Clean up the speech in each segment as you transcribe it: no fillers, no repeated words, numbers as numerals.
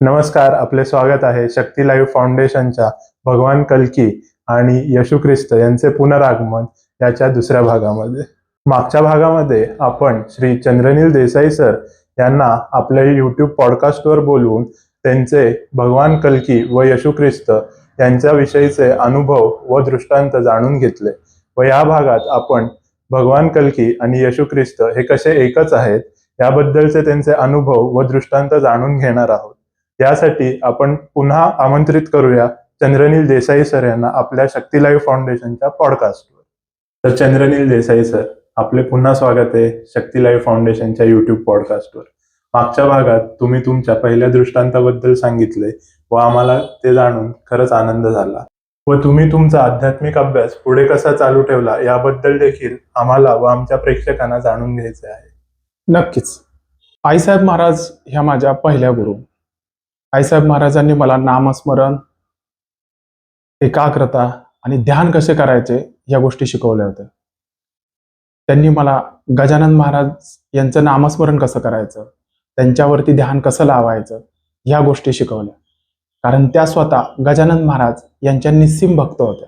नमस्कार, आपले स्वागत आहे शक्ती लाईव्ह फाउंडेशनच्या भगवान कल्की आणि येशू ख्रिस्त यांचे पुनरागमन याच्या दुसऱ्या भागामध्ये. मागच्या भागामध्ये आपण श्री चंद्रनील देसाई सर यांना आपल्या यूट्यूब पॉडकास्टवर बोलवून त्यांचे भगवान कल्की व येशू ख्रिस्त यांच्याविषयीचे अनुभव व दृष्टांत जाणून घेतले व या भागात आपण भगवान कल्की आणि येशू ख्रिस्त हे कसे एकच आहेत याबद्दलचे त्यांचे अनुभव व दृष्टांत जाणून घेणार आहोत. यासाठी आपण पुन्हा आमंत्रित करूया चंद्रनील देसाई सर यांना आपल्या शक्ती लाईव्ह फाउंडेशनच्या पॉडकास्टवर. तर चंद्रनील देसाई सर, आपले पुन्हा स्वागत आहे शक्ती लाईव्ह फाउंडेशनच्या युट्यूब पॉडकास्टवर. मागच्या भागात तुम्ही तुमच्या पहिल्या दृष्टांताबद्दल सांगितले व आम्हाला ते जाणून खरंच आनंद झाला व तुम्ही तुमचा आध्यात्मिक अभ्यास पुढे कसा चालू ठेवला याबद्दल देखील आम्हाला व आमच्या प्रेक्षकांना जाणून घ्यायचे आहे. नक्कीच. आईसाहेब महाराज ह्या माझ्या पहिल्या गुरु. आईसाहेब महाराजांनी मला नामस्मरण, एकाग्रता आणि ध्यान कसे करायचे या गोष्टी शिकवल्या होत्या. त्यांनी मला गजानन महाराज यांचं नामस्मरण कसं करायचं, त्यांच्यावरती ध्यान कसं लावायचं ह्या गोष्टी शिकवल्या. कारण त्या स्वतः गजानन महाराज यांच्या निस्सीम भक्त होत्या.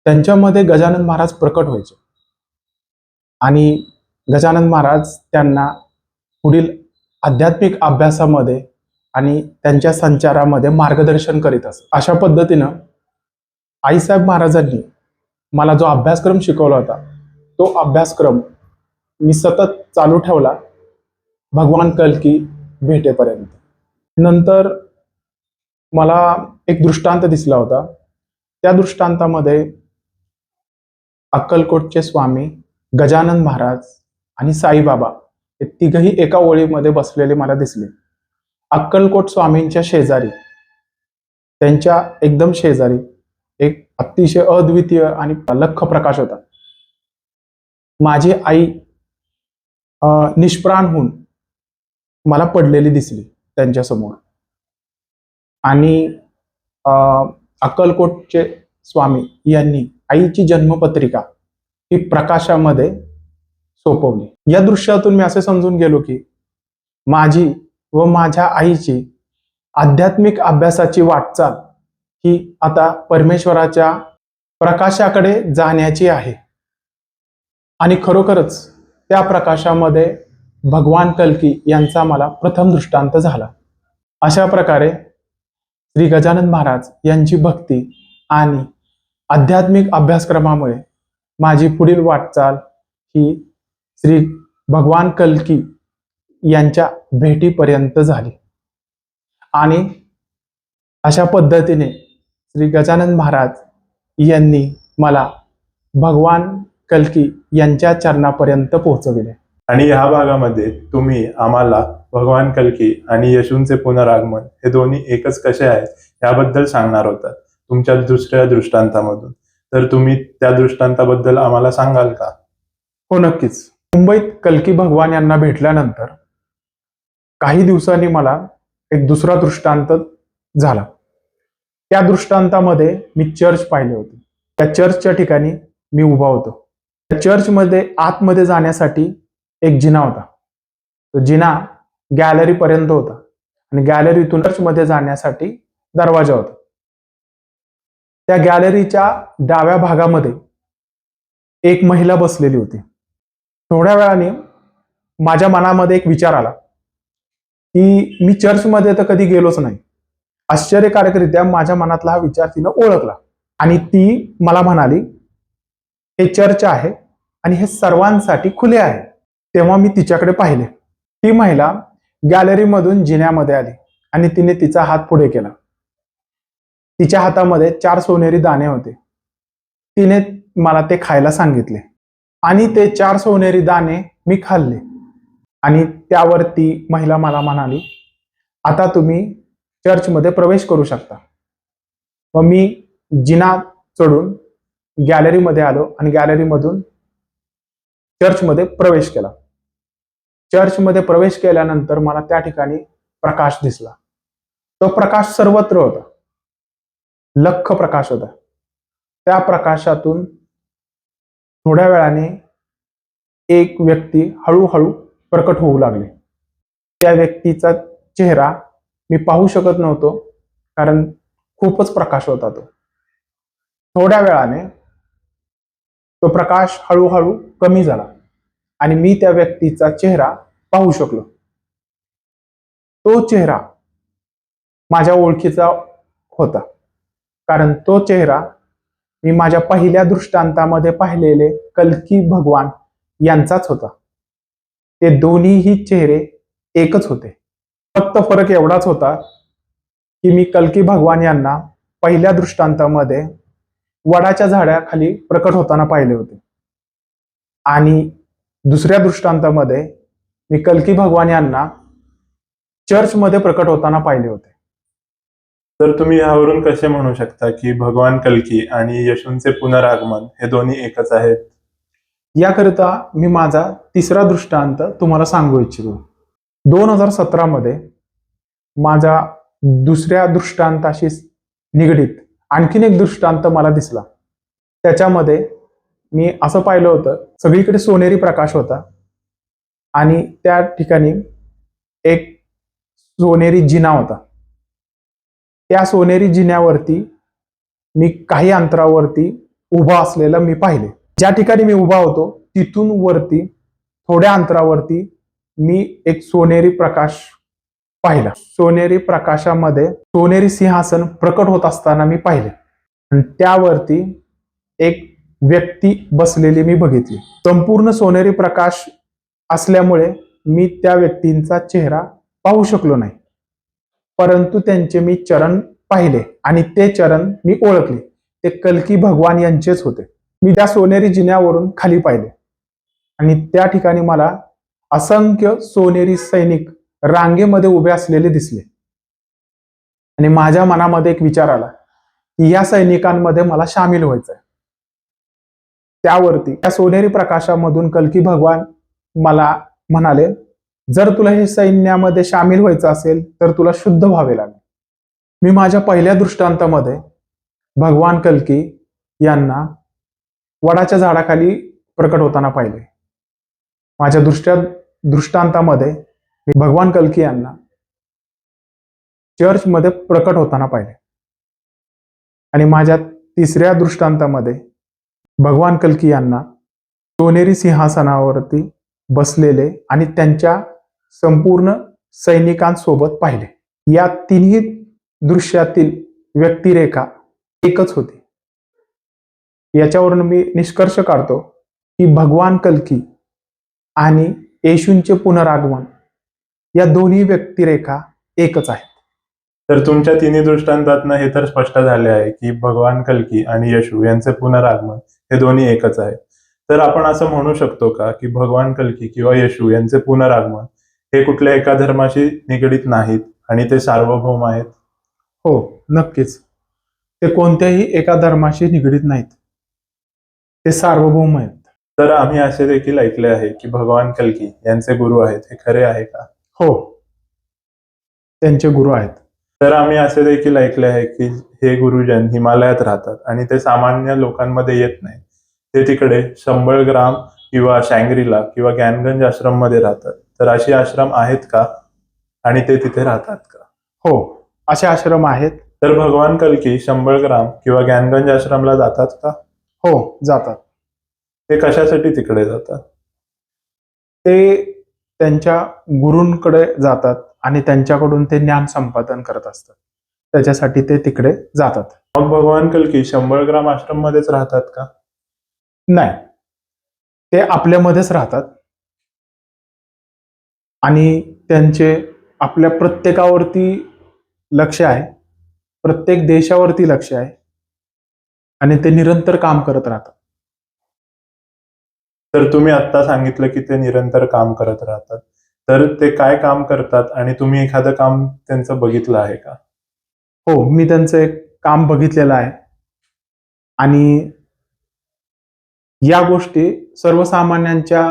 त्यांच्यामध्ये गजानन महाराज प्रकट व्हायचे आणि गजानन महाराज त्यांना पुढील आध्यात्मिक अभ्यासामध्ये आणि त्यांच्या संचारामध्ये मार्गदर्शन करीत असत. अशा पद्धतीनं आईसाहेब महाराजांनी मला जो अभ्यासक्रम शिकवला होता तो अभ्यासक्रम मी सतत चालू ठेवला भगवान कल्की भेटेपर्यंत. नंतर मला एक दृष्टांत दिसला होता. त्या दृष्टांतामध्ये अक्कलकोटचे स्वामी, गजानन महाराज आणि साईबाबा हे तिघही एका ओळीमध्ये बसलेले मला दिसले. अक्कलकोट स्वामींच्या शेजारी, त्यांच्या एकदम शेजारी एक अतिशय अद्वितीय आणि लख्ख प्रकाश होता. माझी आई निष्प्राण होऊन मला पडलेली दिसली त्यांच्यासमोर आणि अक्कलकोटचे स्वामी यांनी आईची जन्मपत्रिका ही प्रकाशामध्ये सोपवली. या दृश्यातून मी असे समजून गेलो की माझी व माझ्या आईची आध्यात्मिक अभ्यासाची वाटचाल ही आता परमेश्वराच्या प्रकाशाकडे जाण्याची आहे आणि खरोखरच त्या प्रकाशामध्ये भगवान कल्की यांचा मला प्रथम दृष्टांत झाला. अशा प्रकारे श्री गजानन महाराज यांची भक्ती आणि आध्यात्मिक अभ्यासक्रमामुळे माझी पुढील वाटचाल ही श्री भगवान कल्की यांच्या भेटीपर्यंत झाली आणि अशा पद्धतीने श्री गजानन महाराज यांनी मला भगवान कल्की यांच्या चरणापर्यंत पोहोचविले. आणि या भागामध्ये तुम्ही आम्हाला भगवान कल्की आणि येशूंचे पुनरागमन हे दोन्ही एकच कसे आहेत याबद्दल सांगणार होतात तुमच्या दुसऱ्या दृष्टांतामधून. तर तुम्ही त्या दृष्टांताबद्दल आम्हाला सांगाल का? हो, नक्कीच. मुंबईत कल्की भगवान यांना भेटल्यानंतर काही दिवसांनी मला एक दुसरा दृष्टांत झाला. त्या दृष्टांतामध्ये मी चर्च पाहिले होते. त्या चर्चच्या ठिकाणी मी उभा होतो. त्या चर्चमध्ये आतमध्ये जाण्यासाठी एक जिना होता. तो जिना गॅलरीपर्यंत होता आणि गॅलरीतून चर्चमध्ये जाण्यासाठी दरवाजा होता. त्या गॅलरीच्या डाव्या भागामध्ये एक महिला बसलेली होती. थोड्या वेळाने माझ्या मनामध्ये एक विचार आला की मी चर्चमध्ये तर कधी गेलोच नाही. आश्चर्यकारकरित्या माझ्या मनातला हा विचार तिनं ओळखला आणि ती मला म्हणाली, हे चर्च आहे आणि हे सर्वांसाठी खुले आहे. तेव्हा मी तिच्याकडे पाहिले. ती महिला गॅलरीमधून जिन्यामध्ये आली आणि तिने तिचा हात पुढे केला. तिच्या हातामध्ये 4 सोनेरी दाणे होते. तिने मला ते खायला सांगितले आणि ते 4 सोनेरी दाणे मी खाल्ले आणि त्यावरती महिला मला म्हणाली, आता तुम्ही चर्चमध्ये प्रवेश करू शकता. व मी जिना चढून गॅलरीमध्ये आलो आणि गॅलरीमधून चर्चमध्ये प्रवेश केला. चर्चमध्ये प्रवेश केल्यानंतर मला त्या ठिकाणी प्रकाश दिसला. तो प्रकाश सर्वत्र होता, लख्ख प्रकाश होता. त्या प्रकाशातून थोड्या वेळाने एक व्यक्ती हळूहळू प्रकट होऊ लागले. त्या व्यक्तीचा चेहरा मी पाहू शकत नव्हतो, कारण खूपच प्रकाश होता तो. थोड्या वेळाने तो प्रकाश हळूहळू कमी झाला आणि मी त्या व्यक्तीचा चेहरा पाहू शकलो. तो चेहरा माझ्या ओळखीचा होता, कारण तो चेहरा मी माझ्या पहिल्या दृष्टांतामध्ये पाहिलेले कल्की भगवान यांचाच होता. ते दोन्हीही चेहरे एकच होते. फक्त फरक एवढाच होता की मी कल्की भगवान यांना पहिल्या दृष्टांतामध्ये वडाच्या झाडाखाली प्रकट होताना पाहिले होते आणि दुसऱ्या दृष्टांतामध्ये मी कल्की भगवान यांना चर्चमध्ये प्रकट होताना पाहिले होते. तर तुम्ही यावरून कसे म्हणू शकता की भगवान कल्की आणि येशूंचे पुनरागमन हे दोन्ही एकच आहेत? याकरिता मी माझा तिसरा दृष्टांत तुम्हाला सांगू इच्छितो. 2017 मध्ये माझा दुसऱ्या दृष्टांताशी निगडीत आणखीन एक दृष्टांत मला दिसला. त्याच्यामध्ये मी असं पाहिलं होतं, सगळीकडे सोनेरी प्रकाश होता आणि त्या ठिकाणी एक सोनेरी जिना होता. त्या सोनेरी जिन्यावरती मी काही अंतरावरती उभा असलेलं मी पाहिले. ज्या ठिकाणी मी उभा होतो तिथून वरती थोड्या अंतरावरती मी एक सोनेरी प्रकाश पाहिला. सोनेरी प्रकाशामध्ये सोनेरी सिंहासन प्रकट होत असताना मी पाहिले आणि त्यावरती एक व्यक्ती बसलेली मी बघितली. संपूर्ण सोनेरी प्रकाश असल्यामुळे मी त्या व्यक्तींचा चेहरा पाहू शकलो नाही, परंतु त्यांचे मी चरण पाहिले आणि ते चरण मी ओळखले. ते कल्की भगवान यांचेच होते. मी त्या सोनेरी जिन्यावरून खाली पाहिले आणि त्या ठिकाणी मला असंख्य सोनेरी सैनिक रांगेमध्ये उभे असलेले दिसले आणि माझ्या मनामध्ये एक विचार आला की या सैनिकांमध्ये मला सामील व्हायचंय. त्यावरती त्या सोनेरी प्रकाशामधून कल्की भगवान मला म्हणाले, जर तुला हे सैन्यामध्ये सामील व्हायचं असेल तर तुला शुद्ध व्हावे लागेल. मी माझ्या पहिल्या दृष्टांतामध्ये भगवान कल्की यांना वडाच्या झाडाखाली प्रकट होताना पाहिले. माझ्या दृष्टांतामध्ये मी भगवान कल्की यांना चर्चमध्ये प्रकट होताना पाहिले आणि माझ्या तिसऱ्या दृष्टांतामध्ये भगवान कल्की यांना सोनेरी सिंहासनावरती बसलेले आणि त्यांच्या संपूर्ण सैनिकांसोबत पाहिले. या तिन्ही दृश्यातील व्यक्तिरेखा एकच होती. याच्यावरून मी निष्कर्ष काढतो की भगवान कल्की आणि येशूंचे पुनरागमन या दोन्ही व्यक्तिरेखा एकच आहेत. तर तुमच्या तिन्ही दृष्टांतातनं हे तर स्पष्ट झाले आहे की भगवान कल्की आणि येशू यांचे पुनरागमन हे दोन्ही एकच आहे. तर आपण असं म्हणू शकतो का की भगवान कल्की किंवा येशू यांचे पुनरागमन हे कुठल्या एका धर्माशी निगडीत नाहीत आणि ते सार्वभौम आहेत? हो, नक्कीच. ते कोणत्याही एका धर्माशी निगडीत नाहीत. ते सार्वभौम आहेत. तर आम्ही असे देखील ऐकले आहे की भगवान कल्की यांचे गुरु आहेत, हे खरे आहे का? हो, त्यांचे गुरु आहेत. तर आम्ही असे देखील ऐकले आहे की हे गुरुजन हिमालयात राहतात आणि ते सामान्य लोकांमध्ये येत नाही. ते तिकडे शंबळग्राम किंवा शँग्रीला किंवा ज्ञानगंज आश्रम मध्ये राहतात. तर अशी आश्रम आहेत का आणि ते तिथे राहतात का? हो, असे आश्रम आहेत. तर भगवान कल्की शंबळग्राम किंवा ज्ञानगंज आश्रमला जातात का? हो, जातात. ते कशासाठी तिकडे जातात? ते त्यांच्या गुरूंकडे जातात आणि त्यांच्याकडून ते ज्ञान संपादन करत असतात. त्याच्यासाठी ते तिकडे जातात. मग भगवान कल्की शंबळग्राम आश्रम मध्येच राहतात का? नाही, ते आपल्यामध्येच राहतात आणि त्यांचे आपल्या प्रत्येकावरती लक्ष आहे, प्रत्येक देशावरती लक्ष आहे आणि ते निरंतर काम करत राहतात. तर तुम्ही आता सांगितलं की ते निरंतर काम करत राहतात. तर ते काय काम करतात आणि तुम्ही एखादं काम त्यांचं बघितलं आहे का? हो, मी त्यांचं एक काम बघितलेलं आहे आणि या गोष्टी सर्वसामान्यांच्या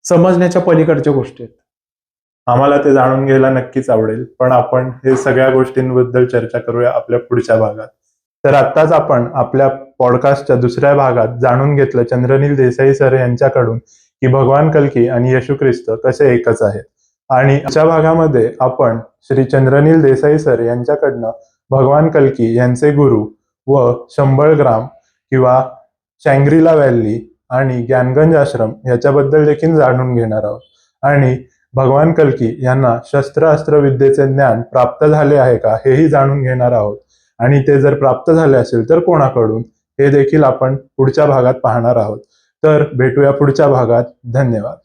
समजण्याच्या पलीकडच्या गोष्टी आहेत. आम्हाला ते जाणून घ्यायला नक्कीच आवडेल, पण आपण हे सगळ्या गोष्टींबद्दल चर्चा करूया आपल्या पुढच्या भागात. तर आत्ताच आपण आपल्या पॉडकास्टच्या दुसऱ्या भागात जाणून घेतलं चंद्रनील देसाई सर यांच्याकडून की भगवान कल्की आणि येशू ख्रिस्त कसे एकच आहेत. आणि आजच्या भागामध्ये आपण श्री चंद्रनील देसाई सर यांच्याकडनं भगवान कल्की यांचे गुरु व शंबळग्राम किंवा शँग्रीला व्हॅली आणि ज्ञानगंज आश्रम याच्याबद्दल देखील जाणून घेणार आहोत. आणि भगवान कल्की यांना शस्त्र अस्त्र विद्येचे ज्ञान प्राप्त झाले आहे का हेही जाणून घेणार आहोत. आणि ते जर प्राप्त झाले असेल तर कोणाकडून हे देखील आपण पुढच्या भागात पाहणार आहोत. तर भेटूया पुढच्या भागात. धन्यवाद.